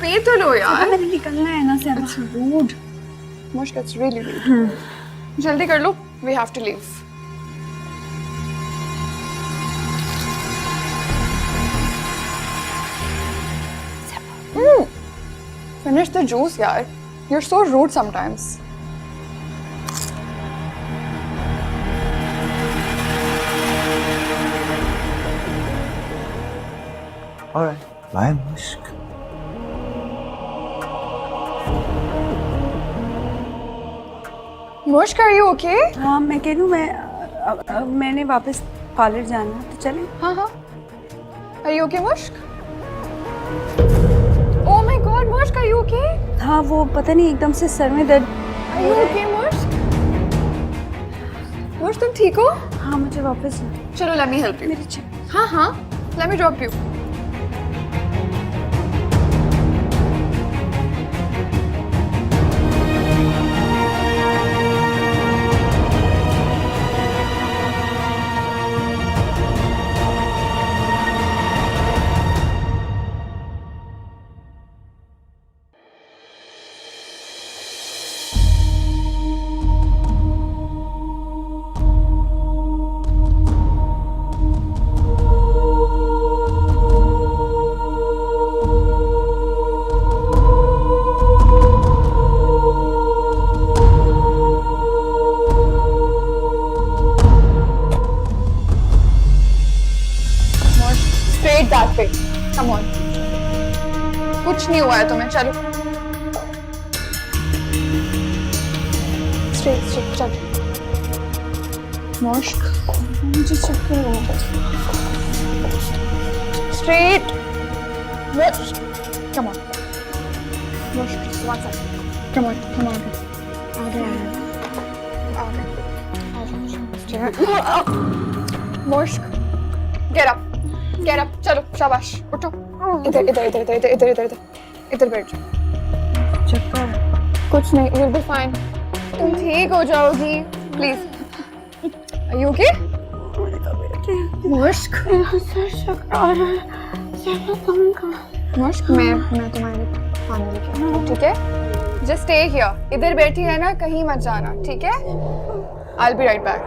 P तो लो यार। मैंने निकलना है ना से। It's rude. Mushk, it's really rude. जल्दी कर लो. We have to leave. Finish the juice, yaar. You're so rude sometimes. All right, bye, Mushk. Mushk, are you okay? हाँ मैं कह दूँ मैंने वापस पार्लर जाना है तो चले। हाँ हाँ. Are you okay, Mushk? Oh my God, Mushk, are you okay? हाँ वो पता नहीं एकदम से सर में दर्द। Are you okay, Mushk? Mushk, तुम ठीक हो? हाँ मुझे वापस जाना। चलो, let me help you. मेरी check- हाँ हाँ. Let me drop you. Straight that way. Come on. कुछ नहीं हुआ है तुम्हें. चलो. Straight, straight. चलो. Mushk. मुझे चक्कर हो रहा है. Straight. Mushk. Come on. Mushk, just one second. Come on, come on. आ गया. Mushk. Get up. Get up. चलो, शाबाश. उठो. इधर इधर इधर इधर इधर इधर इधर इधर इधर बैठ जाओ. चक्कर। कुछ नहीं. You'll be fine. तुम ठीक हो जाओगी. Please. Are you okay? मुश्क. सर चक्कर आ रहा है। चलो तुम कहाँ? मुश्क, मैं तुम्हारे लिए खाने लेके आती हूँ, ठीक है? Just stay here. इधर बैठी रहना, कहीं मत जाना, ठीक है? I'll be right back.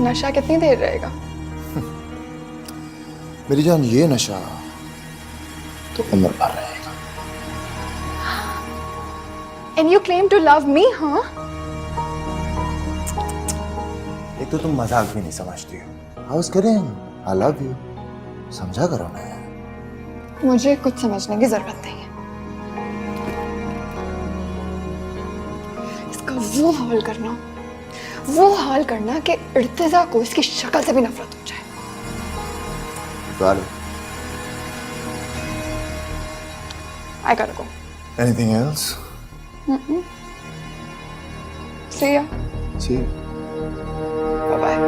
नशा कितनी देर रहेगा? मेरी जान, ये नशा तो उम्र भर रहेगा। And you claim to love me, huh? एक तो तुम मजाक भी नहीं समझती हो। I was kidding. I love you. समझा करो ना। मुझे कुछ समझने की जरूरत नहीं है। इसका वो हाल करना कि इर्तिजा को इसकी शक्ल से भी नफरत हो जाए। Got it. I gotta go. Anything else? See ya. See you. Bye bye.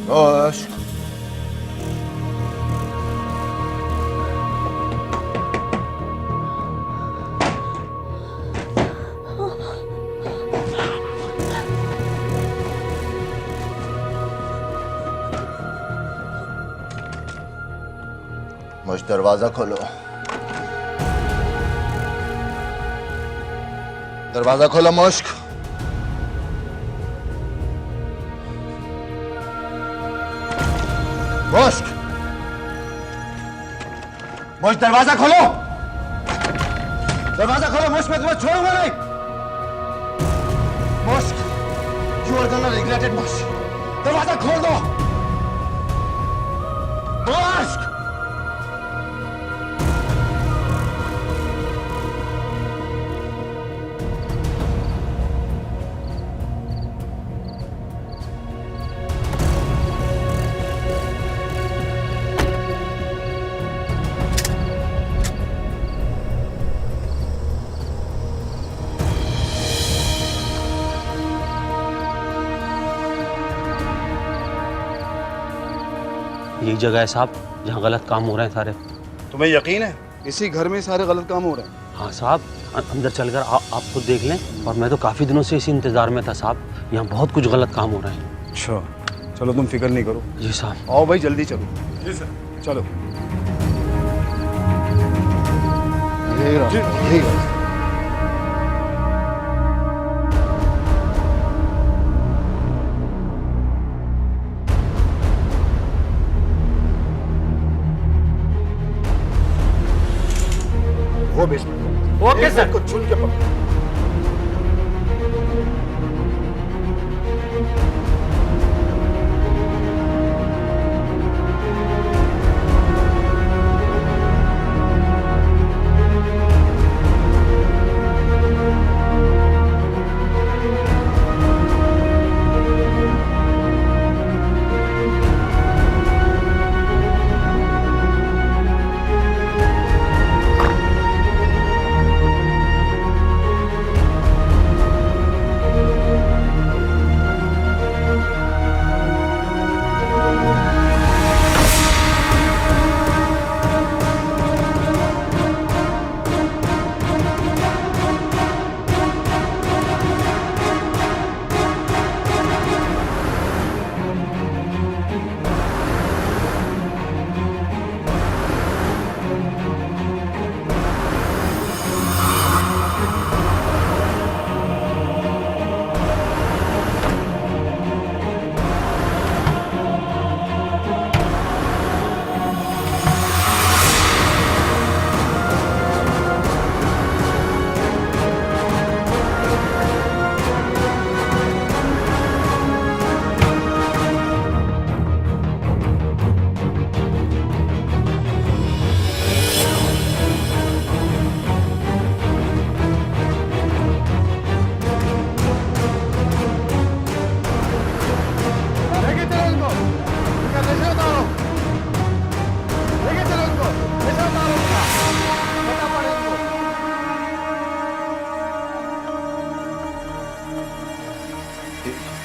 मुश्क, मुश्क दरवाजा खोलो, दरवाजा खोलो मुश्क। मुश्क, मुश्क दरवाजा खोलो, दरवाजा खोलो मुश्क, मैं तुम्हें छोड़ूंगा नहीं। Mushk, you are gonna regret it Mushk, दरवाजा खोल दो मुश्क। यही जगह है साहब जहाँ गलत काम हो रहे हैं सारे। तुम्हें यकीन है इसी घर में सारे गलत काम हो रहे हैं? हाँ साहब, अंदर चलकर आप खुद देख लें। और मैं तो काफ़ी दिनों से इसी इंतज़ार में था साहब, यहाँ बहुत कुछ गलत काम हो रहे हैं। अच्छा, चलो तुम फिक्र नहीं करो। जी साहब। आओ भाई जल्दी चलो। जी सर। चलो। यही रास्ता, यही रास्ता। वो बेसमेंट। Okay sir. को चुन के पकड़ो।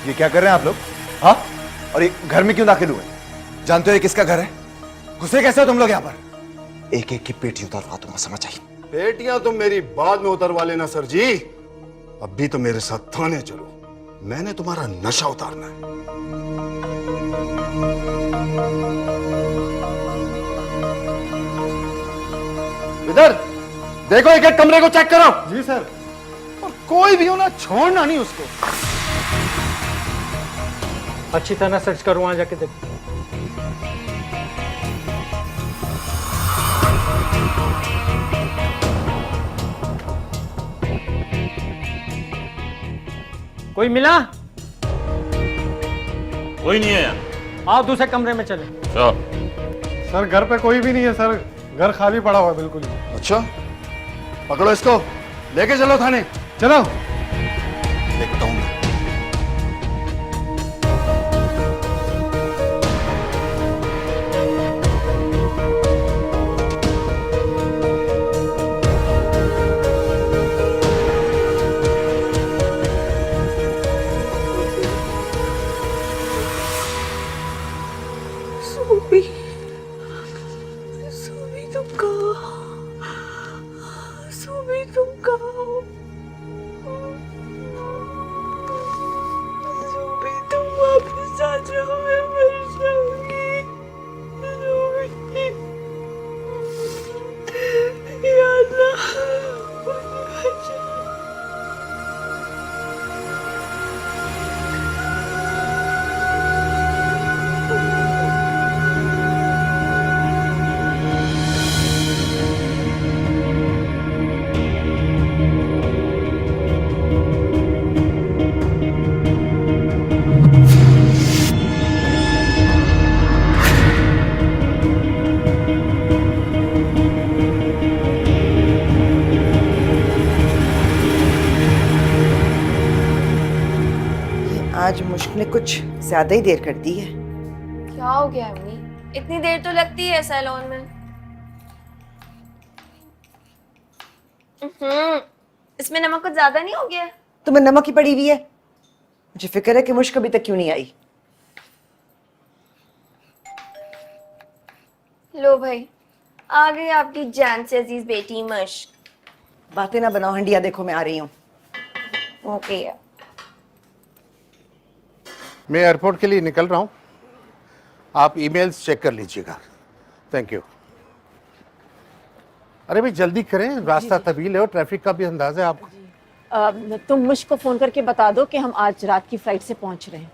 ये क्या कर रहे हैं आप लोग? हाँ? और ये घर में क्यों दाखिल हुए? जानते हो ये किसका घर है? घुसे कैसे हो तुम लोग यहाँ पर? एक एक की पेटी उतारवा दूंगा, समझ आई? पेटियां तुम मेरी बाद में उतरवा लेना सर जी, अभी तो मेरे साथ थाने चलो, मैंने तुम्हारा नशा उतारना है। इधर देखो, एक एक कमरे को चेक करो। जी सर। और कोई भी हो ना, छोड़ना नहीं उसको। अच्छी तरह सर्च करो, वहां जाके देखो। कोई मिला? कोई नहीं है यहाँ। आओ दूसरे कमरे में चले। सर घर पे कोई भी नहीं है सर, घर खाली पड़ा हुआ है बिल्कुल। अच्छा, पकड़ो इसको, लेके चलो थाने। चलो। देखता हूं मैं। जाओ, मैं मर जाऊंगी। या अल्लाह, मुझे बचा। आज मुश्क ने कुछ ज्यादा ही देर कर दी है। क्या हो गया अम्मी? इतनी देर तो लगती है सैलून में। इसमें नमक कुछ ज्यादा नहीं हो गया? तुम्हें नमक ही पड़ी हुई है। मुझे फिक्र है कि मुश्क अभी तक क्यों नहीं आई। लो भाई, आ गई आपकी जान से अजीज बेटी मश्क। बातें ना बनाओ, हंडिया देखो मैं आ रही हूँ। ओके। मैं एयरपोर्ट के लिए निकल रहा हूं, आप ईमेल्स चेक कर लीजिएगा। Thank you. अरे भाई जल्दी करें, रास्ता तवील है और ट्रैफिक का भी अंदाजा है आपको। तुम मुझको फोन करके बता दो कि हम आज रात की फ्लाइट से पहुंच रहे हैं।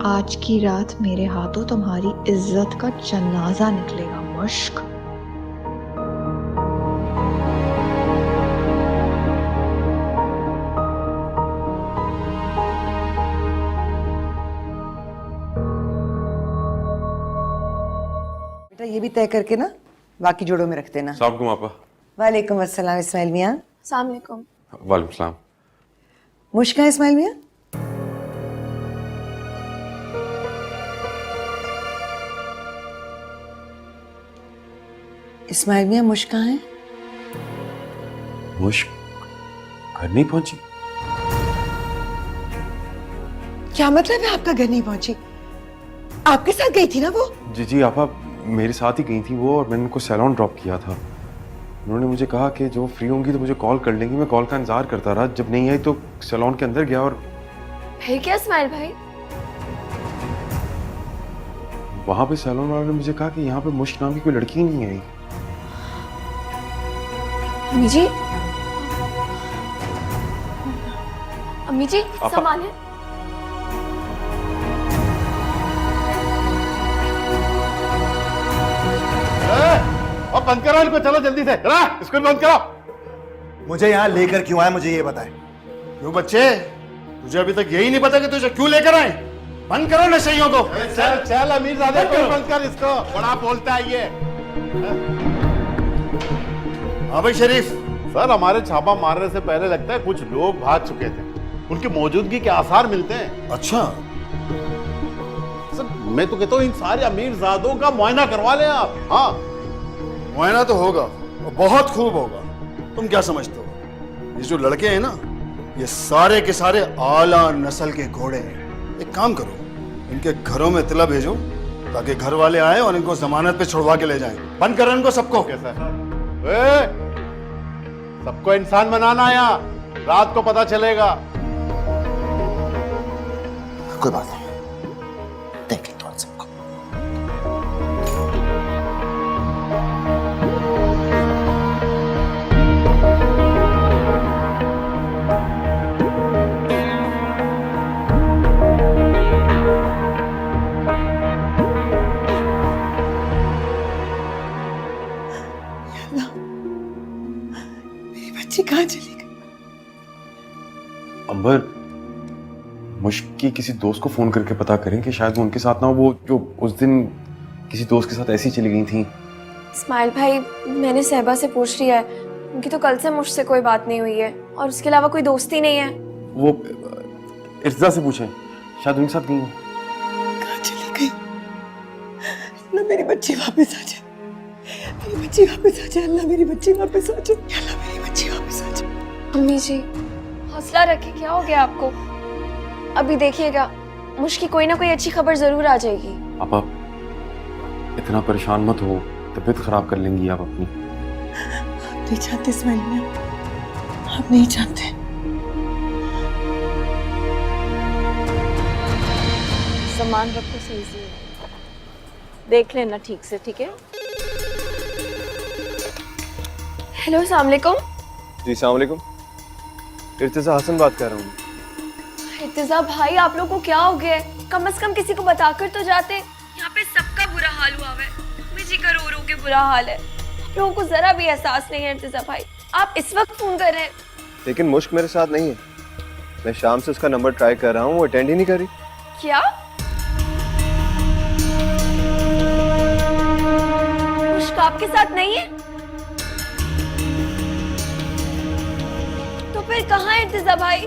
आज की रात मेरे हाथों तुम्हारी इज्जत का जनाजा निकलेगा मुश्क। बेटा ये भी तय करके ना बाकी जोड़ों में रख देना। अस्सलाम आपा। वालेकुम अस्सलाम इस्माइल मियाँ। अस्सलाम वालेकुम। वालेकुम सलाम। मुश्क है इस्माइल मियाँ? इस्माइल मियाँ मुश्क कहाँ है? मुश्क घर नहीं पहुंची? क्या मतलब है आपका घर नहीं पहुंची? आपके साथ गई थी ना वो? जी जी आपा, मेरे साथ ही गई थी वो, और मैंने उनको सैलून ड्रॉप किया था। उन्होंने मुझे कहा कि जो फ्री होंगी तो मुझे कॉल कर लेंगी। मैं कॉल का इंतजार करता रहा, जब नहीं आई तो सैलून के अंदर गया और फिर क्या इस्माइल भाई? वहां पे सैलून वाले ने मुझे कहा कि यहाँ पे मुश्क नाम की कोई लड़की नहीं आई। अम्मी जी, अम्मी जी संभालिए। अब बंद करो इनको, चलो जल्दी से इसको बंद करो। मुझे यहाँ लेकर क्यों आए, मुझे ये बताएं। क्यों बच्चे, तुझे अभी तक यही नहीं पता कि तुझे क्यों लेकर आए? बंद करो नशइयों को। चल चल अमीरजादे को बंद कर, इसको बड़ा बोलता है ये। हाँ भाई शरीफ। सर हमारे छापा मारने से पहले लगता है कुछ लोग भाग चुके थे, उनकी मौजूदगी के आसार मिलते हैं। अच्छा सर मैं तो कहता हूँ इन सारे अमीरजादों का मुआयना करवा लें आप। हाँ मुआयना तो होगा और बहुत खूब होगा। तुम क्या समझते हो, ये जो लड़के हैं ना, ये सारे के सारे आला नस्ल के घोड़े हैं। एक काम करो, इनके घरों में तिला भेजो ताकि घर वाले आए और इनको जमानत पे छुड़वा के ले जाएं। बंद करो इनको सबको। कैसा सबको इंसान बनाना है, यहाँ रात को पता चलेगा। कोई बात नहीं, देख लेता हूँ सबको। बच्ची कहाँ चली गई? अंबर, मुश्क की किसी दोस्त को फोन करके पता करें कि शायद वो उनके साथ ना हो, वो जो उस दिन किसी दोस्त के साथ ऐसी चली गई थी। इस्माइल भाई, मैंने सहबा से पूछ लिया है, उनकी तो कल से मुझसे कोई बात नहीं हुई है और उसके अलावा कोई दोस्त ही नहीं है। वो इर्तिजा से पूछें, शायद उनके साथ गई हो। कहाँ चली गई? अल्लाह मेरी बच्ची वापस आ जाए, मेरी बच्ची वापस आ जाए, अल्लाह मेरी बच्ची वापस आ जाए, अल्लाह मेरी बच्ची वापस आ जाए। अम्मी जी, हौसला रखिए, क्या हो गया आपको? अभी देखिएगा, मुश्किल कोई ना कोई अच्छी खबर जरूर आ जाएगी। आप इतना परेशान मत हो, तबीयत खराब कर लेंगी आप अपनी। आप नहीं चाहते इस्माइल मियां, आप नहीं चाहते। सामान रखो सही से, देख लेना ठीक से, ठीक है? हेलो, अस्सलाम वालेकुम। जी अस्सलाम वालेकुम। इर्तिजा हसन बात कर रहा हूँ। इर्तिजा भाई, आप लोगों को क्या हो गया है? कम से कम किसी को बताकर तो जाते। यहाँ पे सबका बुरा हाल हुआ है, मुझे का रो रो के बुरा हाल है। आप लोगों को जरा भी एहसास नहीं है इर्तिजा भाई, आप इस वक्त फोन कर रहे हैं। लेकिन मुश्क मेरे साथ नहीं है, मैं शाम से उसका नंबर ट्राई कर रहा हूँ, वो अटेंड ही नहीं कर रही। क्या? मुश्क आपके साथ नहीं है? तो फिर कहाँ है इर्तिजा भाई?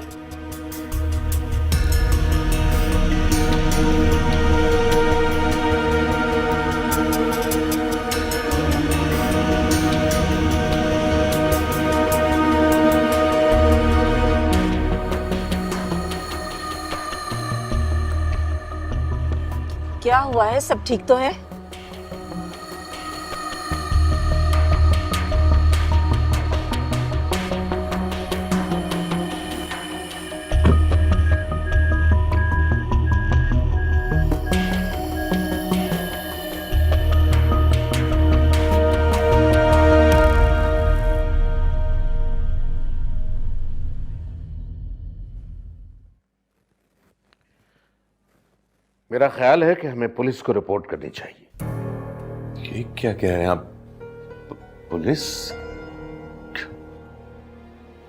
क्या हुआ है? सब ठीक तो है? मेरा ख्याल है कि हमें पुलिस को रिपोर्ट करनी चाहिए। ये क्या कह रहे हैं आप? पुलिस?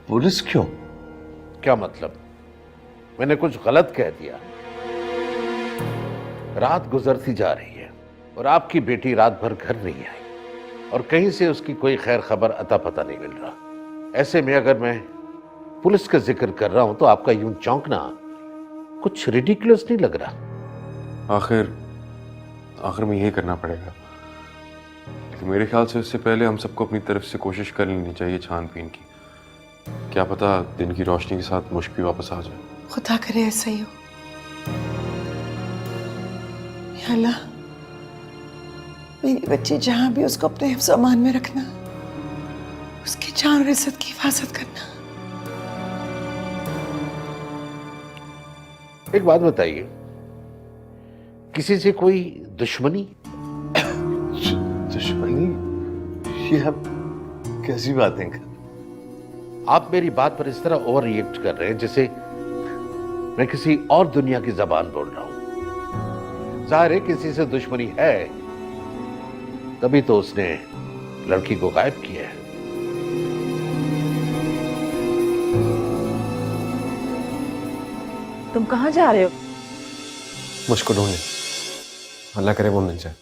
पुलिस क्यों? क्या मतलब? मैंने कुछ गलत कह दिया? रात गुजरती जा रही है और आपकी बेटी रात भर घर नहीं आई और कहीं से उसकी कोई खैर खबर अता पता नहीं मिल रहा। ऐसे में अगर मैं पुलिस का जिक्र कर रहा हूं तो आपका यूं चौंकना कुछ रिडिकुलस नहीं लग रहा? आखिर में यही करना पड़ेगा, लेकिन मेरे ख्याल से उससे पहले हम सबको अपनी तरफ से कोशिश कर लेनी चाहिए छानबीन की। क्या पता दिन की रोशनी के साथ मुश्क भी वापस आ जाए। खुदा करे ऐसा ही हो। या अल्लाह, मेरी बच्ची जहां भी, उसको अपने हिफ्ज़ अमान में रखना, उसकी जान और इज्जत की हिफाजत करना। एक बात बताइए, किसी से कोई दुश्मनी? दुश्मनी? ये आप कैसी बातें कर? आप मेरी बात पर इस तरह ओवर रिएक्ट कर रहे हैं जैसे मैं किसी और दुनिया की जबान बोल रहा हूं। जाहिर है किसी से दुश्मनी है, तभी तो उसने लड़की को गायब किया है। तुम कहाँ जा रहे हो? मुझको ढूंढने, अल्लाह करे वो मिल जाए।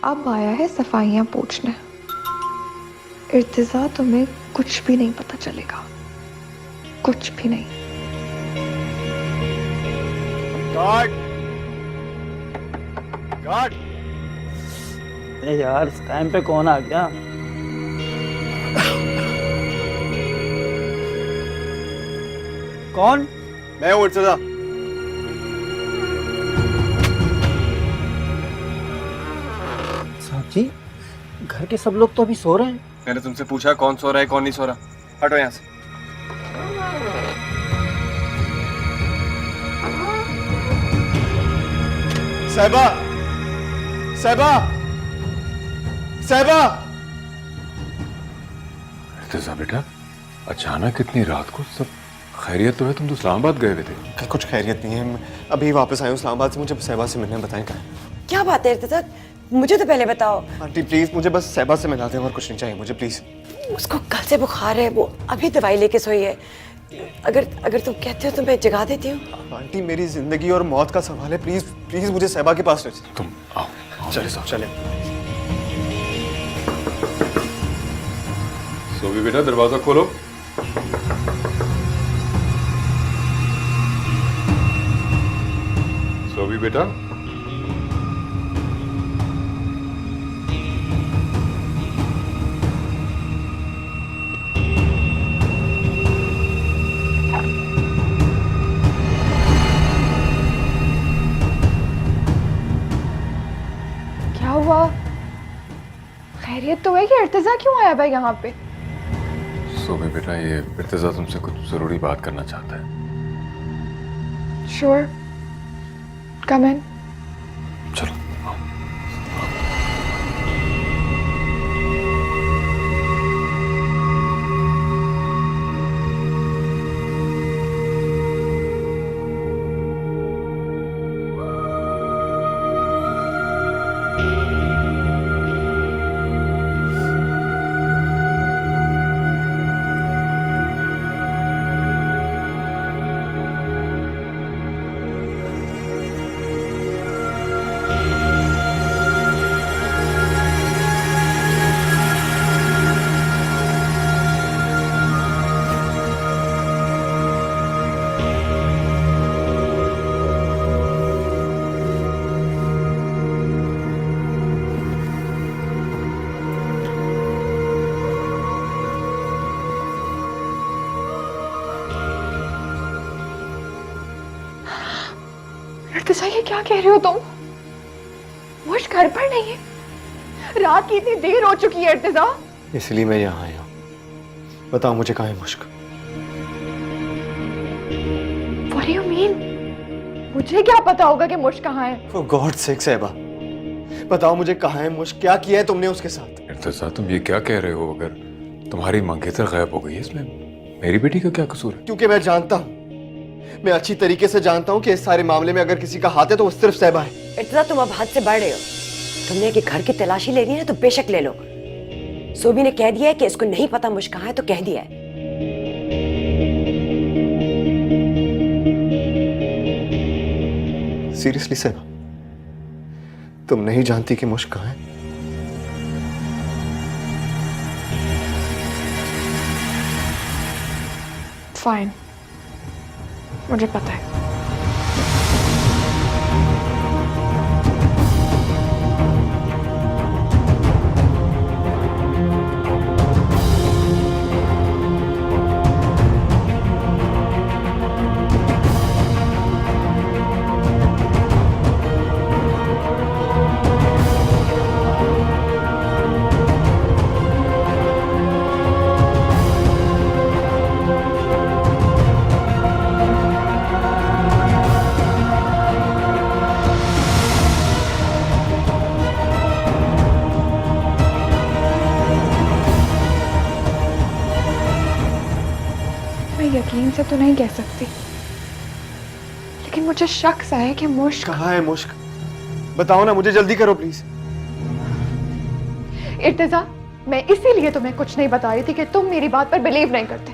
अब आया है सफाइयाँ पूछने। इर्तिजा, तुम्हें कुछ भी नहीं पता चलेगा, कुछ भी नहीं। Guard, guard. यार, इस टाइम पे कौन आ गया? कौन? मैं हूँ इर्तिजा। साहब जी, घर के सब लोग तो अभी सो रहे हैं। मैंने तुमसे पूछा कौन सो रहा है कौन नहीं सो रहा। हटो यहाँ से। साहिबा, साहिबा, साहिबा। इर्तिजा बेटा, अचानक इतनी रात को सब खैरियत तो है? तुम तो इस्लामाबाद गए हुए थे। कुछ खैरियत नहीं है, मैं अभी वापस आया हूँ इस्लामाबाद से। मुझे साहिबा से मिलने बताएं कहाँ है। क्या बात है इर्तिजा, मुझे तो पहले बताओ। आंटी प्लीज, मुझे बस साहिबा से मिला दें और कुछ नहीं चाहिए मुझे, प्लीज। उसको कल से बुखार है, वो अभी दवाई लेके सोई है। अगर तुम कहते हो तो मैं जगा देती हूँ। आंटी मेरी जिंदगी और मौत का सवाल है, प्लीज प्लीज मुझे साहिबा के पास ले चलो। तुम आओ। चले साहब, चले। सोबी बेटा, दरवाजा खोलो। सोबी बेटा। क्या हुआ? खैरियत तो है कि इर्तिजा क्यों आया भाई यहाँ पे? सोबी बेटा, ये इर्तिजा तुमसे कुछ जरूरी बात करना चाहता है। श्योर, कम इन। चलो। इर्तिजा, ये क्या कह रहे हो तुम? मुझ घर पर नहीं है, रात की इतनी देर हो चुकी है इर्तिजा। इसलिए मैं यहाँ आया हूँ। बताओ मुझे कहाँ है मुश्क? What do you mean? मुझे क्या पता होगा कि मुश्क कहाँ है? For God's sake साहिबा, बताओ मुझे कहाँ है मुश्क? क्या किया है तुमने उसके साथ? इर्तिजा, तुम ये क्या कह रहे हो? अगर तुम्हारी मंगेतर गायब हो गई है, इसमें मेरी बेटी का क्या कसूर है? क्योंकि मैं जानता हूँ, मैं अच्छी तरीके से जानता हूँ कि इस सारे मामले में अगर किसी का हाथ है तो वो सिर्फ साहिबा है। इर्तिजा, तुम अब हद से बढ़ रहे हो। तुमने कि घर की तलाशी लेनी है ना, तो बेशक ले लो। सोबी ने कह दिया है कि इसको नहीं पता मुझ कहाँ है, तो कह दिया है। सीरियसली साहिबा, तुम नहीं जानती कि मुश्क कहाँ है? फाइन, मुझे पता है। यकीन से तो नहीं कह सकती, लेकिन मुझे शक सा है कि मुश्क। कहाँ है मुश्क? बताओ ना, मुझे जल्दी करो प्लीज। इर्तिजा, मैं इसीलिए तुम्हें कुछ नहीं बता रही थी कि तुम मेरी बात पर बिलीव नहीं करते,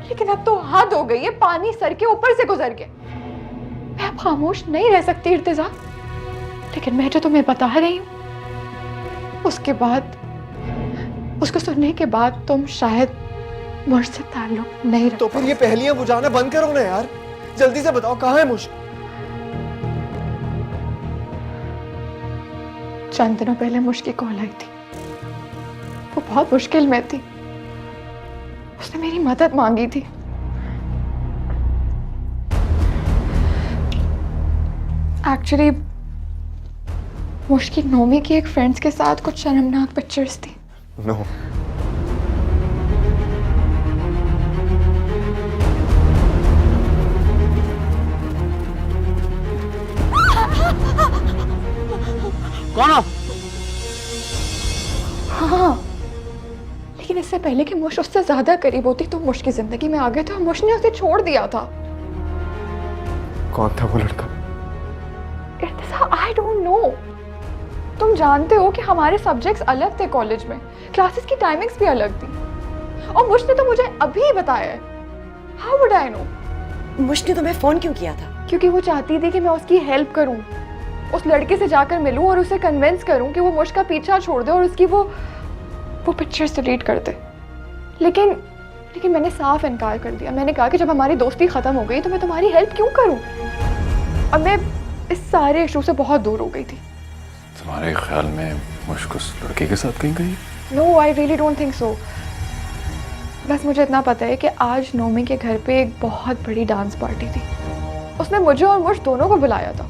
लेकिन अब तो हद हो गई है, पानी सर के ऊपर से गुजर गया। मैं अब खामोश नहीं रह सकती इर्तिजा, लेकिन मैं जो तुम्हें बता रही हूँ उसके बाद उसको सुनने के बाद तुम शायद मुझसे ताल्लुक नहीं रख। तो फिर ये पहेलियां बुझाना बंद करो ना यार, जल्दी से बताओ कहाँ है मुश्क? चंद दिनों पहले मुश्क की कॉल आई थी। वो बहुत मुश्किल में थी, उसने मेरी मदद मांगी थी। एक्चुअली मुश्क की नोमी की एक फ्रेंड्स के साथ कुछ शर्मनाक पिक्चर्स थी। नो कौन हो? हाँ, लेकिन इससे पहले कि मुश उससे ज्यादा करीब होती तो मुश की जिंदगी में आ गए थे और मुश ने उसे छोड़ दिया था। कौन था वो लड़का? I don't know. तुम जानते हो कि हमारे सब्जेक्ट्स अलग थे कॉलेज में, क्लासेस की टाइमिंग्स भी अलग थी, और मुश ने तो मुझे अभी बताया है। How would I know? मुश ने तुम्हें फोन क्यों किया था? क्योंकि वो चाहती थी कि मैं उसकी हेल्प करूं, उस लड़के से जाकर मिलूं और उसे कन्विंस करूं कि वो मुश का पीछा छोड़ दे और उसकी वो पिक्चर्स डिलीट कर दे। लेकिन मैंने साफ इनकार कर दिया। मैंने कहा कि जब हमारी दोस्ती खत्म हो गई तो मैं तुम्हारी हेल्प क्यों करूं। अब मैं इस सारे इशू से बहुत दूर हो गई थी। तुम्हारे ख्याल में मुश्क उस लड़के के साथ कहीं गई? No, I really don't think so. बस मुझे इतना पता है कि आज नोमी के घर पे एक बहुत बड़ी डांस पार्टी थी। उसने मुझे और मुश दोनों को बुलाया था,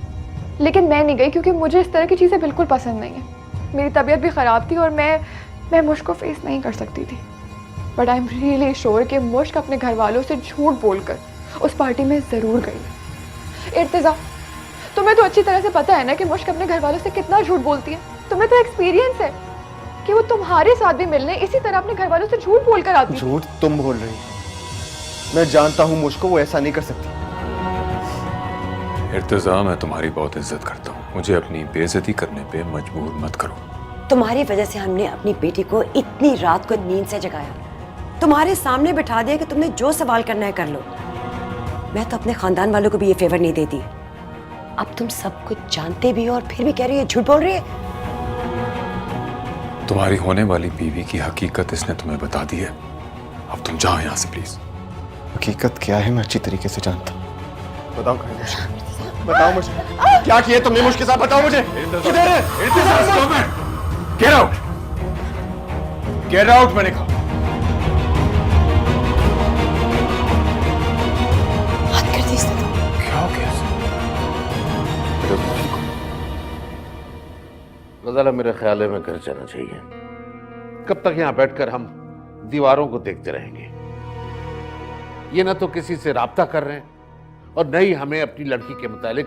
लेकिन मैं नहीं गई क्योंकि मुझे इस तरह की चीज़ें बिल्कुल पसंद नहीं है। मेरी तबीयत भी ख़राब थी और मैं मुश्क को फेस नहीं कर सकती थी। But I am really sure कि मुश्क अपने घर वालों से झूठ बोलकर उस पार्टी में ज़रूर गई। इर्तिज़ा, तुम्हें तो अच्छी तरह से पता है ना कि मुश्क अपने घर वालों से कितना झूठ बोलती है। तुम्हें तो एक्सपीरियंस है कि वो तुम्हारे साथ भी मिलने इसी तरह अपने घर वालों से झूठ बोल कर आती है। झूठ तुम बोल रही हो। मैं जानता हूँ मुश्क को वो ऐसा नहीं कर सकती। इर्तिज़ा, मैं तुम्हारी बहुत इज्जत करता हूँ, मुझे अपनी बेइज्जती करने पे मजबूर मत करो। तुम्हारी वजह से हमने अपनी बेटी को इतनी रात को नींद से जगाया, तुम्हारे सामने बिठा दिया कि तुमने जो सवाल करना है कर लो। मैं तो अपने खानदान वालों को भी ये फेवर नहीं देती। अब तुम सब कुछ जानते भी हो और फिर भी कह रही है झूठ बोल रही है। तुम्हारी होने वाली बीवी की हकीकत इसने तुम्हें बता दी है। अब तुम जाओ यहाँ से प्लीज। हकीकत क्या है मैं अच्छी तरीके से जानता हूँ। बताओ कहाँ है मुश्क? बताओ मुझे क्या किया तुमने मुश्क के साथ? बताओ मुझे किधर है? गेट आउट, गेट आउट मैंने कहा। हाथ कर दी इसने तो। क्या हो गया? गजाला, मेरे ख्याल है मैं घर जाना चाहिए। कब तक यहाँ बैठकर हम दीवारों को देखते रहेंगे? ये ना तो किसी से राब्ता कर रहे हैं और न ही हमें अपनी लड़की के मुतालिक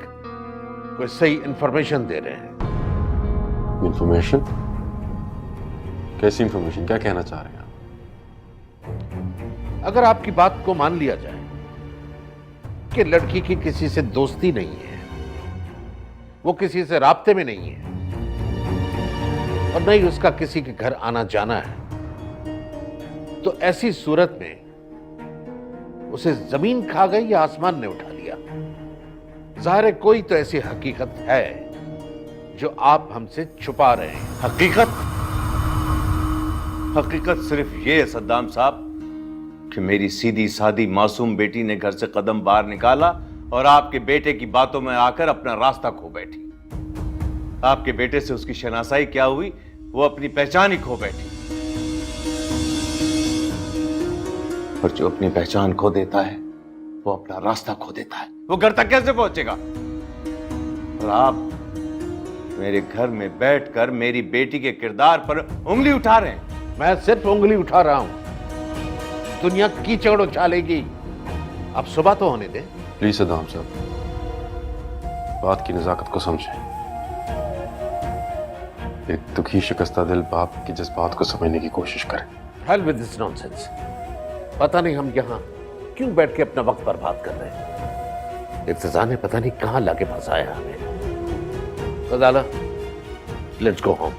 कोई सही इंफॉर्मेशन दे रहे हैं। इंफॉर्मेशन? कैसी इंफॉर्मेशन? क्या कहना चाह रहे हैं आप? अगर आपकी बात को मान लिया जाए कि लड़की की किसी से दोस्ती नहीं है, वो किसी से राब्ते में नहीं है और न ही उसका किसी के घर आना जाना है, तो ऐसी सूरत में उसे जमीन खा गई या आसमान ने उठा लिया? जाहिर है कोई तो ऐसी हकीकत है जो आप हमसे छुपा रहे हैं। हकीकत सिर्फ ये है सद्दाम साहब कि मेरी सीधी सादी मासूम बेटी ने घर से कदम बाहर निकाला और आपके बेटे की बातों में आकर अपना रास्ता खो बैठी। आपके बेटे से उसकी शनासाई क्या हुई, वो अपनी पहचान ही खो बैठी। और जो अपनी पहचान खो देता है वो अपना रास्ता खो देता है। वो घर तक कैसे पहुंचेगा? और आप मेरे घर में बैठकर मेरी बेटी के किरदार पर उंगली उठा रहे हैं। मैं सिर्फ उंगली उठा रहा हूं, दुनिया कीचड़ उछालेगी। अब सुबह तो होने दें। प्लीज सद्दाम साहब, बात की नजाकत को समझें। एक दुखी शिकस्ता दिल बाप के जज्बात को समझने की कोशिश करें। Hell with this nonsense। पता नहीं हम यहाँ क्यों बैठ के अपना वक्त बर्बाद कर रहे हैं। इर्तिजा ने पता नहीं कहाँ लाके फंसाया हमें। गजाला, लेट्स गो होम।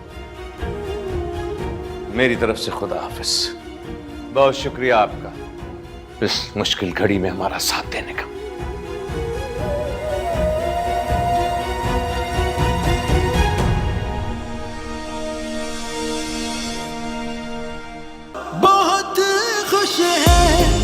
मेरी तरफ से खुदा हाफिज। बहुत शुक्रिया आपका इस मुश्किल घड़ी में हमारा साथ देने का। खामोश है